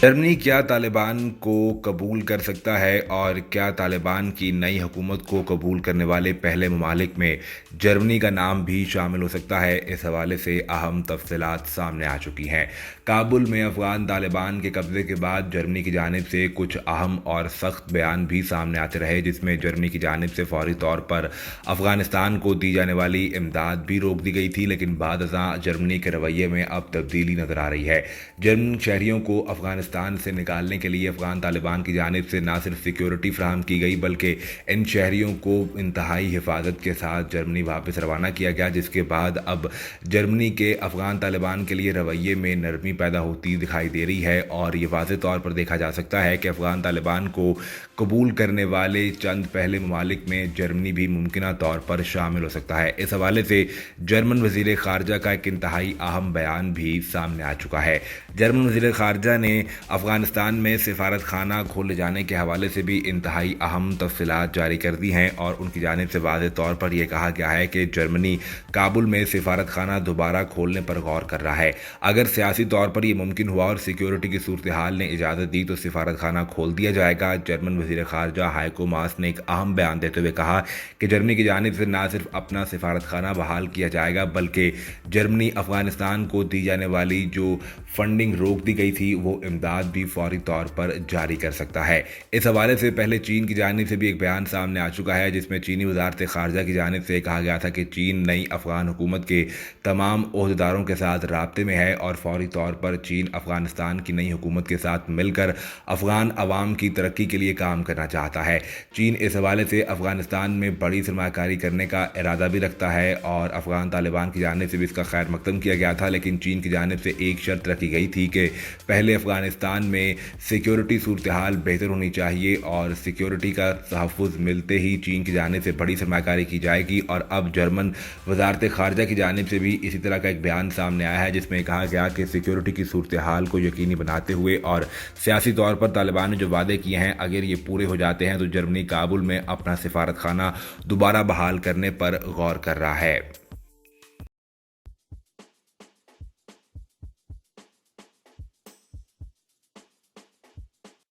Germany क्या तालिबान को कबूल कर सकता है और क्या तालिबान की नई हुकूमत को कबूल करने वाले पहले ममालिक में जर्मनी का नाम भी शामिल हो सकता है। इस हवाले से अहम तफसीलात सामने आ चुकी हैं। काबुल में अफगान तालिबान के कब्जे के बाद जर्मनी की जानिब से कुछ अहम और सख्त बयान भी सामने आते रहे, जिसमें जर्मनी की जानिब से फौरी तौर पर अफगानिस्तान को दी जाने वाली इमदाद भी रोक दी गई थी, लेकिन बाद अज़ां जर्मनी के रवैये में अब तब्दीली नजर आ रही है। जर्मन शहरियों को अफगानिस्तान से निकालने के लिए अफगान तालिबान की जानिब से न सिर्फ सिक्योरिटी फराहम की गई, बल्कि इन शहरियों को इंतहाई हिफाजत के साथ जर्मनी वापस रवाना किया गया, जिसके बाद अब जर्मनी के अफगान तालिबान के लिए रवैये में नरमी पैदा होती दिखाई दे रही है। और ये वाज़ेह तौर पर देखा जा सकता है कि अफगान तालिबान को कबूल करने वाले चंद पहले ममालिक में जर्मनी भी मुमकिन तौर पर शामिल हो सकता है। इस हवाले से जर्मन वज़ीर ख़ारजा का एक इंतहाई अहम बयान भी सामने आ चुका है। जर्मन वज़ीर ख़ारजा ने अफगानिस्तान में सिफारत खाना खोले जाने के हवाले से भी इंतहाई अहम तफसीलात जारी कर दी हैं और उनकी जानिब से वाज़ेह तौर पर यह कहा गया है कि जर्मनी काबुल में सिफारत खाना दोबारा खोलने पर गौर कर रहा है। अगर सियासी तौर पर यह मुमकिन हुआ और सिक्योरिटी की सूरत हाल ने इजाज़त दी तो सिफारत खाना खोल दिया जाएगा। जर्मन वज़ीर ख़ारजा हाइको मास ने एक अहम बयान देते हुए कहा कि जर्मनी की जानिब से न सिर्फ अपना सिफारत खाना बहाल किया जाएगा, बल्कि जर्मनी अफगानिस्तान को दी जाने वाली जो फंडिंग रोक दी गई थी वो इमदाद भी फौरी तौर पर जारी कर सकता है। इस हवाले से पहले चीन की जानिब से भी एक बयान सामने आ चुका है, जिसमें चीनी वज़ारत ख़ारजा की जानिब से कहा गया था कि चीन नई अफगान हुकूमत के तमाम ओहदेदारों के साथ राब्ते में है और फौरी तौर पर चीन अफगानिस्तान की नई हुकूमत के साथ मिलकर अफगान अवाम की तरक्की के लिए काम करना चाहता है। चीन इस हवाले से अफगानिस्तान में बड़ी सरमाकारी करने का इरादा भी रखता है और अफगान तालिबान की जानिब से भी इसका खैर मकदम किया गया था, लेकिन चीन की जानिब से एक शर्त रखी गई थी कि पहले अफगानिस्तान में सिक्योरिटी सूरत हाल बेहतर होनी चाहिए और सिक्योरिटी का तहफ़्फ़ुज़ मिलते ही चीन की जानिब से बड़ी सरमाकारी की जाएगी। और अब जर्मन वज़ारत ख़ारजा की जानिब से भी इसी तरह का एक बयान सामने आया है, जिसमें कहा गया कि सिक्योरिटी की सूरत हाल को यकीनी बनाते हुए और सियासी तौर पर तालिबान ने जो वादे किए हैं अगर ये पूरे हो जाते हैं तो जर्मनी काबुल में अपना सिफारत खाना दोबारा बहाल करने पर गौर कर रहा है।